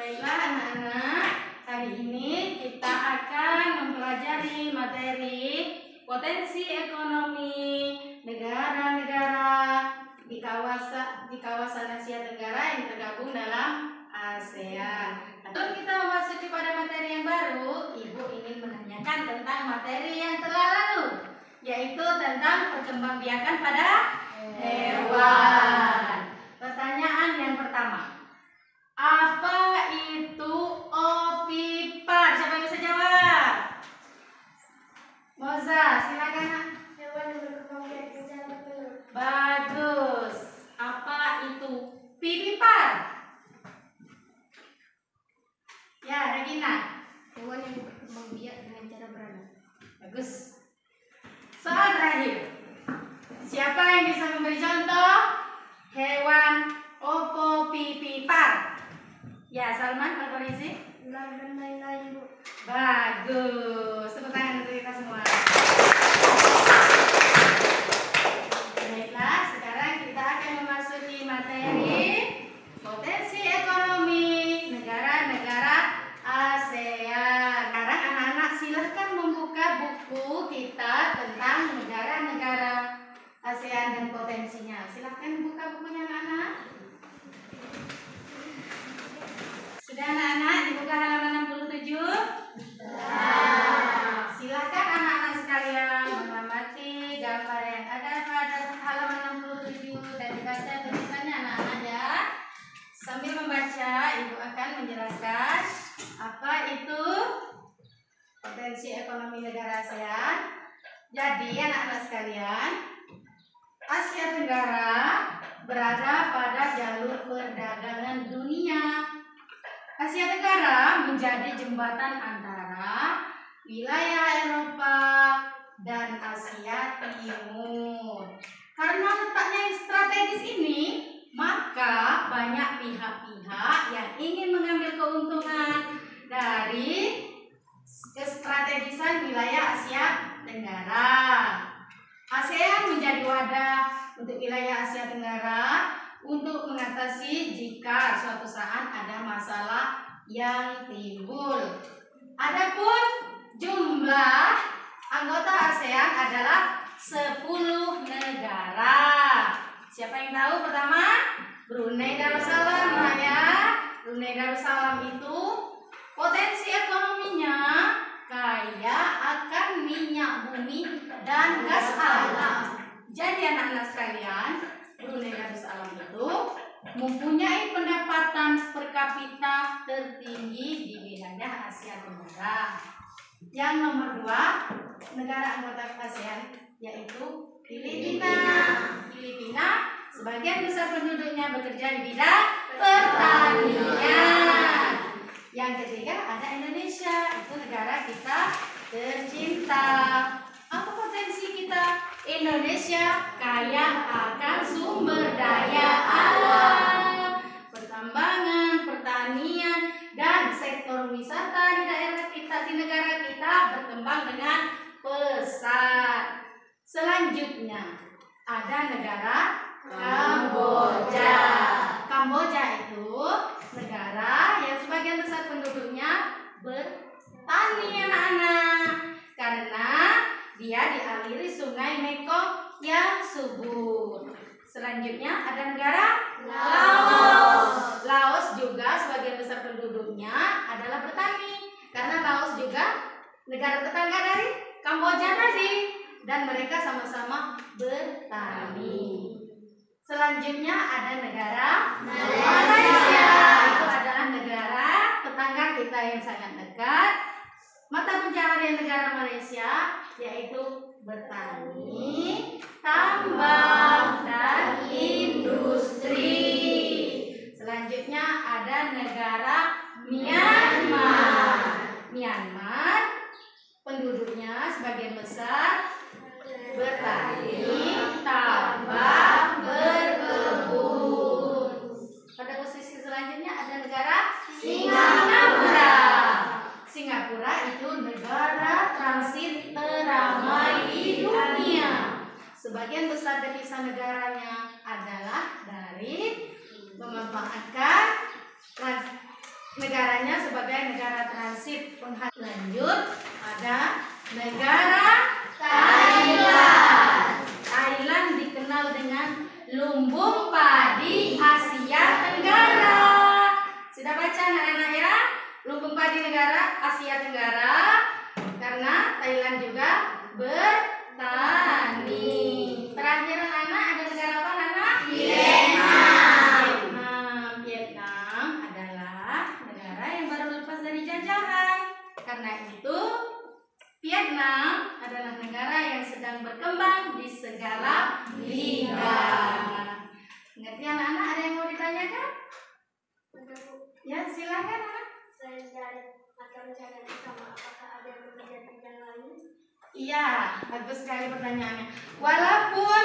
Baiklah anak-anak, hari ini kita akan mempelajari materi potensi ekonomi negara-negara di kawasan Asia Tenggara yang tergabung dalam ASEAN. Sebelum kita memasuki pada materi yang baru, Ibu ingin menanyakan tentang materi yang telah lalu, yaitu tentang perkembangbiakan pada hewan. Pertanyaan yang pertama, apa itu ovipar? Siapa yang bisa jawab? Moza, silakan. Hewan yang berkembang biak secara penuh. Bagus. Apa itu vivipar? Ya, Regina. Hewan yang berkembang biak dengan cara beranak. Bagus. Soal terakhir. Siapa yang bisa memberi contoh hewan ovipar? Ya, Salman, Al-Farisi. Ular dan lain-lain, Bu. Bagus. Tepuk tangan untuk kita semua. Baiklah, sekarang kita akan memasuki materi potensi ekonomi negara-negara ASEAN. Sekarang anak-anak silahkan membuka buku kita tentang negara-negara ASEAN dan potensinya. Silahkan buka bukunya anak-anak. Sudah anak-anak dibuka halaman 67? Silakan anak-anak sekalian mengamati gambar yang ada pada halaman 67 dan dibaca tulisannya anak-anak ya. Sambil membaca, Ibu akan menjelaskan apa itu potensi ekonomi negara ASEAN. Jadi anak-anak sekalian, Asia Tenggara berada pada jalur perdagangan dunia. Asia Tenggara menjadi jembatan antara wilayah Eropa dan Asia Timur. Karena letaknya yang strategis ini, maka banyak pihak-pihak yang ingin mengambil keuntungan dari kestrategisan wilayah Asia Tenggara. ASEAN menjadi wadah untuk wilayah Asia Tenggara untuk mengatasi jika suatu saat ada masalah yang timbul. Adapun jumlah anggota ASEAN adalah 10 negara. Siapa yang tahu pertama? Brunei Darussalam ya. Brunei Darussalam itu potensi ekonominya kaya akan minyak bumi dan gas alam. Jadi anak-anak sekalian, Brunei Darussalam itu mempunyai pendapatan per kapita tertinggi di wilayah Asia Tenggara. Yang nomor 2 negara anggota ASEAN yaitu Filipina. Filipina sebagian besar penduduknya bekerja di bidang pertanian. Yang ketiga ada Indonesia, itu negara kita tercinta. Apa potensi kita? Indonesia kaya akan sumber daya alam, pertambangan, pertanian, dan sektor wisata di daerah kita, di negara kita berkembang dengan pesat. Selanjutnya ada negara Kamboja. Kamboja itu negara yang sebagian besar penduduknya bertani anak-anak, karena dia dialiri sungai Mekong yang subur. Selanjutnya ada negara Laos. Laos juga sebagian besar penduduknya adalah petani, karena Laos juga negara tetangga dari Kamboja tadi, dan mereka sama-sama bertani. Selanjutnya ada negara Malaysia. Itu adalah negara tetangga kita yang sangat dekat. Mata pencaharian negara Malaysia yaitu bertani, tambang, dan industri. Selanjutnya ada negara Myanmar. Myanmar penduduknya sebagian besar bertani, tambang, berkebun. Pada posisi selanjutnya ada negara Singapura. Singapura itu negara transit teramai di dunia. Sebagian besar devisa negaranya adalah dari memanfaatkan negaranya sebagai negara transit. Lanjut, ada negara Thailand. Thailand dikenal dengan lumbung padi Asia Tenggara. Sudah baca anak-anak ya? Lumbung padi negara Asia Tenggara karena Thailand juga bertani. Terakhir anak ada negara apa anak? Vietnam. Vietnam adalah negara yang baru lepas dari jajahan. Karena itu Vietnam adalah negara yang sedang berkembang di segala bidang. Ngerti anak-anak? Ada yang mau ditanyakan? Ya silakan anak. Saya dari akan mencari sama apakah ada yang bekerja di bidang lain? Iya, bagus sekali pertanyaannya. Walaupun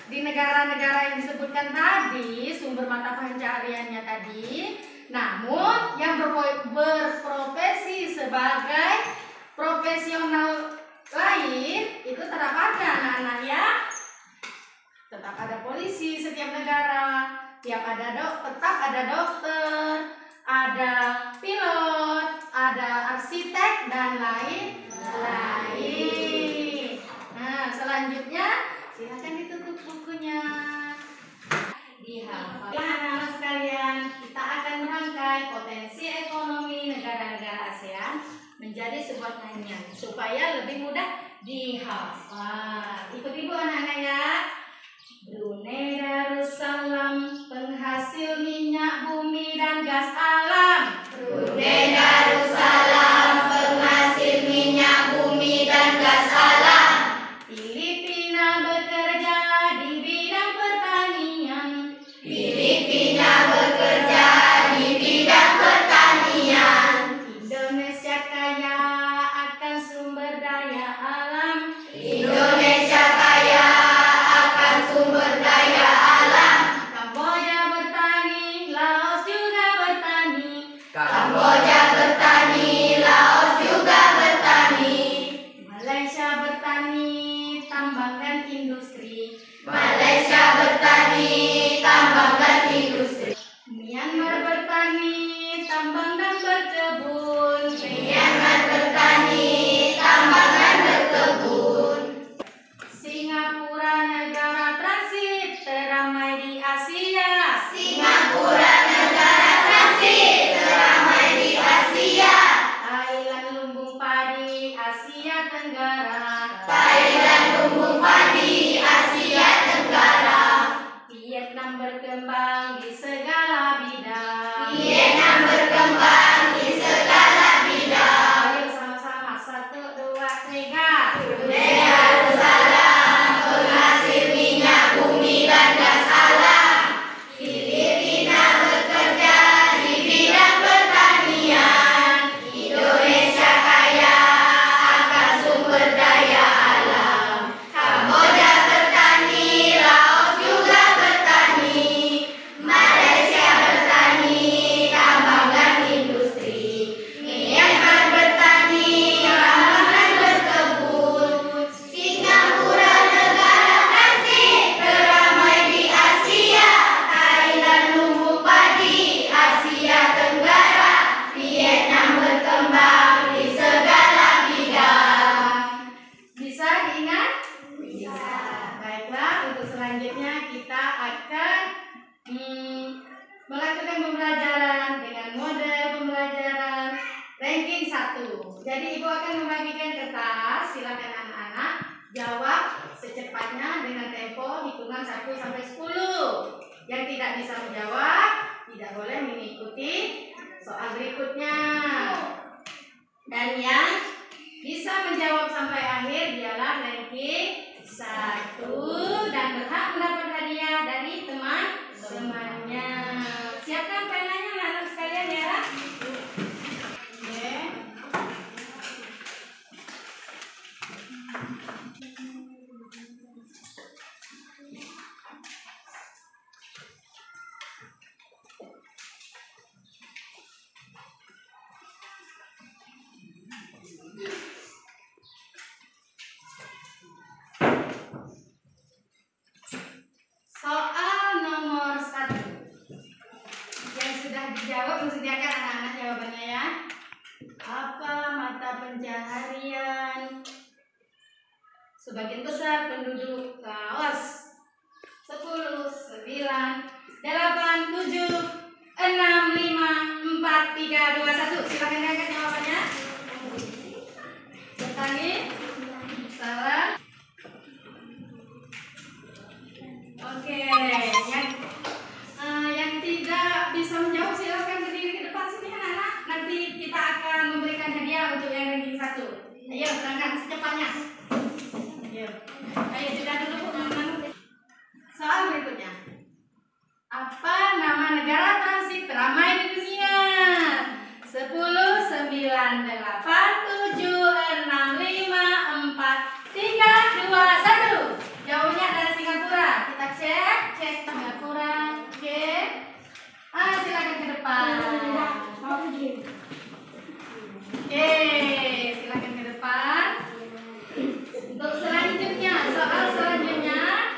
di negara-negara yang disebutkan tadi sumber mata pencahariannya tadi, namun yang berprofesi sebagai profesional lain itu tetap ada anak-anak ya. Tetap ada polisi setiap negara, tetap ada dokter, ada pilot, ada arsitek dan lain-lain. Nah, selanjutnya silakan ditutup bukunya. Dihafal. Anak-anak sekalian, kita akan merangkai potensi ekonomi negara-negara ASEAN menjadi sebuah nyanyian supaya lebih mudah dihafal. Ikut ibu anak-anak ya. Brunei Darussalam penghasil minyak bumi dan gas alam. Brunei Darussalam penghasil minyak bumi dan gas alam. Filipina bekerja di bidang pertanian. Filipina bekerja di bidang pertanian. Indonesia kaya akan sumber daya alam. Indonesia kaya akan sumber daya alam. Kamboja bertani, Laos juga bertani. Kamboja bertani, Laos juga bertani. Malaysia bertani, tambang dan industri. Malaysia bertani, tambang dan industri. Myanmar bertani, tambang dan berkebun. Myanmar bertani, tambang dan berkebun. Singapura negara transit teramai di Asia. Singapura negara transit teramai di Asia. Thailand lumbung padi Asia Tenggara. Thailand lumbung padi Asia Tenggara. Vietnam berkembang di segala bidang. Vietnam berkembang di segala bidang. Ayo sama-sama 1, 2, 3. Brunei Darussalam penghasil minyak bumi dan gas alam. Filipina bekerja di bidang pertanian. Indonesia kaya akan sumber daya alam. Kamboja bertani, Laos juga bertani. Malaysia bertani, tambang dan industri. Myanmar bertani, tambang dan berkebun. Singapura negara transit teramai di Asia. Thailand lumbung padi Asia Tenggara. Vietnam berkembang di segala bidang. Bisa diingat? Bisa. Baiklah, untuk selanjutnya kita akan melakukan pembelajaran dengan model pembelajaran ranking 1. Jadi ibu akan membagikan kertas, silakan anak-anak jawab secepatnya dengan tempo hitungan 1 sampai 10. Yang tidak bisa menjawab tidak boleh mengikuti soal berikutnya. Dan yang bisa menjawab sampai akhir dialah ranking 1 dan berhak mendapat hadiah dari teman-temannya. Siapkan penanya anak-anak sekalian ya. Oke. Soal nomor 1. Apa mata pencaharian sebagian besar penduduk Laos? 10, 9, 8, 7, 6, 5, 4, 3, 2, 1. Silakan angkat jawabannya. Bertani? Salah. Oke, yang tidak bisa menjawab silakan berdiri ke depan sini anak-anak. Nanti kita akan memberikan hadiah untuk yang ranking 1. Ayo berangkat secepatnya. Ayo sudah dulu Bu. Soal berikutnya. Apa nama negara transit teramai di dunia? 10, 9, 8, 7, 6, 5, 4, 3, 2, 1. Jauhnya dari Singapura. Kita cek Singapura. Oke. Silakan ke depan. Oke, silakan ke depan. Untuk selanjutnya, soal selanjutnya,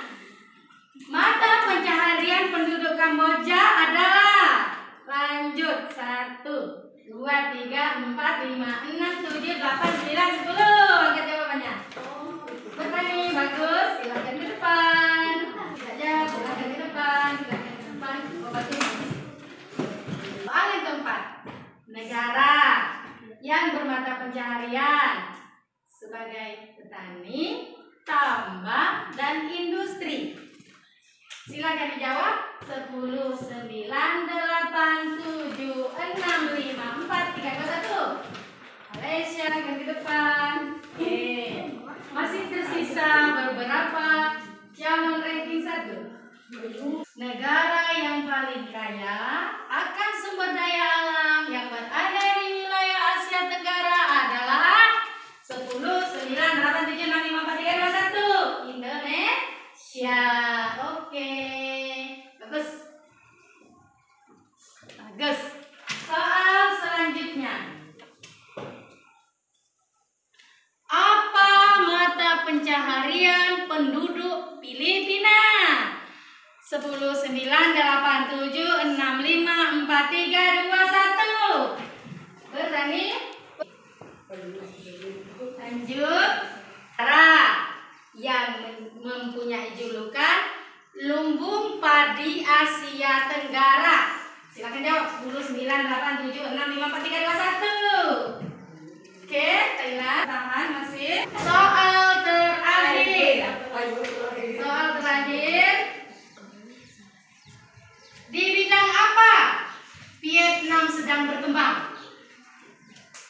mata pencaharian penduduk Kamboja adalah, lanjut, 1, 2, 3, 4, 5, 6, 7, 8, 9, 10. Angkat jawabannya. Bertani, bagus. Silakan ke depan. Silakan ke depan. Soal yang keempat, negara yang bermata pencaharian sebagai petani, tambang, dan industri. Silakan dijawab. 10, 9, 8, 7, 6, 5, 4, 3, 2, 1. Malaysia akan ke depan. Oke. Masih tersisa beberapa calon ranking 1. Negara yang paling kaya akan sumber daya alam yang berada di wilayah Asia Tenggara adalah 10, 9, 8, 7, 6, 5, 4, 3, 2, 1. Indonesia. Oke. Bagus. Soal selanjutnya. Apa mata pencaharian penduduk Filipina? 10, 9, 8, 7, 6, 5, 4, 3, 2, 1. Berani? Lanjut. Negara yang mempunyai julukan lumbung padi Asia Tenggara. Silakan jawab. 10, 9, 8, 7, 6, 5, 4, 3, 2, 1. Oke, Thailand. Tahan masih. Soal terakhir. Di bidang apa Vietnam sedang berkembang?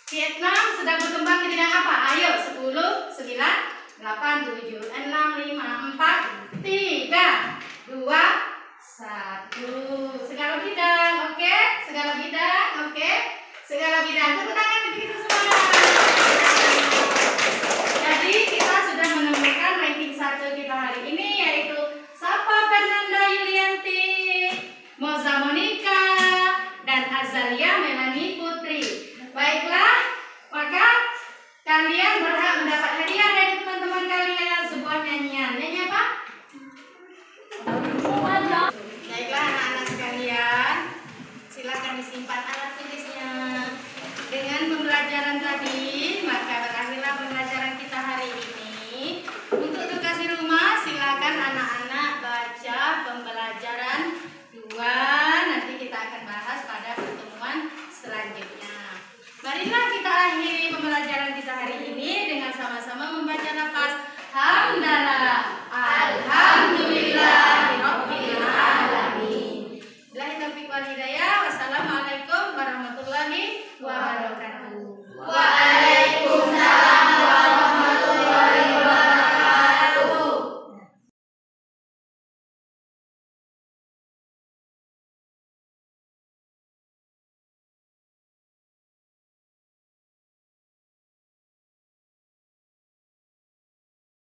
Vietnam sedang berkembang di bidang apa? Ayo, 10, 9, 8, 7, 6, 5, 4, 3, 2, 1. Segala bidang, oke? Segala bidang, oke? Segala bidang. Tepuk tangan untuk kita semua. Jadi kita sudah menemukan ranking 1 kita hari ini, yaitu Sapa Fernanda Yulianti, Moza Monica, dan Azalia Melanie Putri. Baiklah, maka kalian berhak mendapat hadiah dari teman-teman kalian, sebuah nyanyian. Nyanyi apa? Baiklah anak-anak sekalian, silakan disimpan alat tulisnya. Dengan pembelajaran tadi,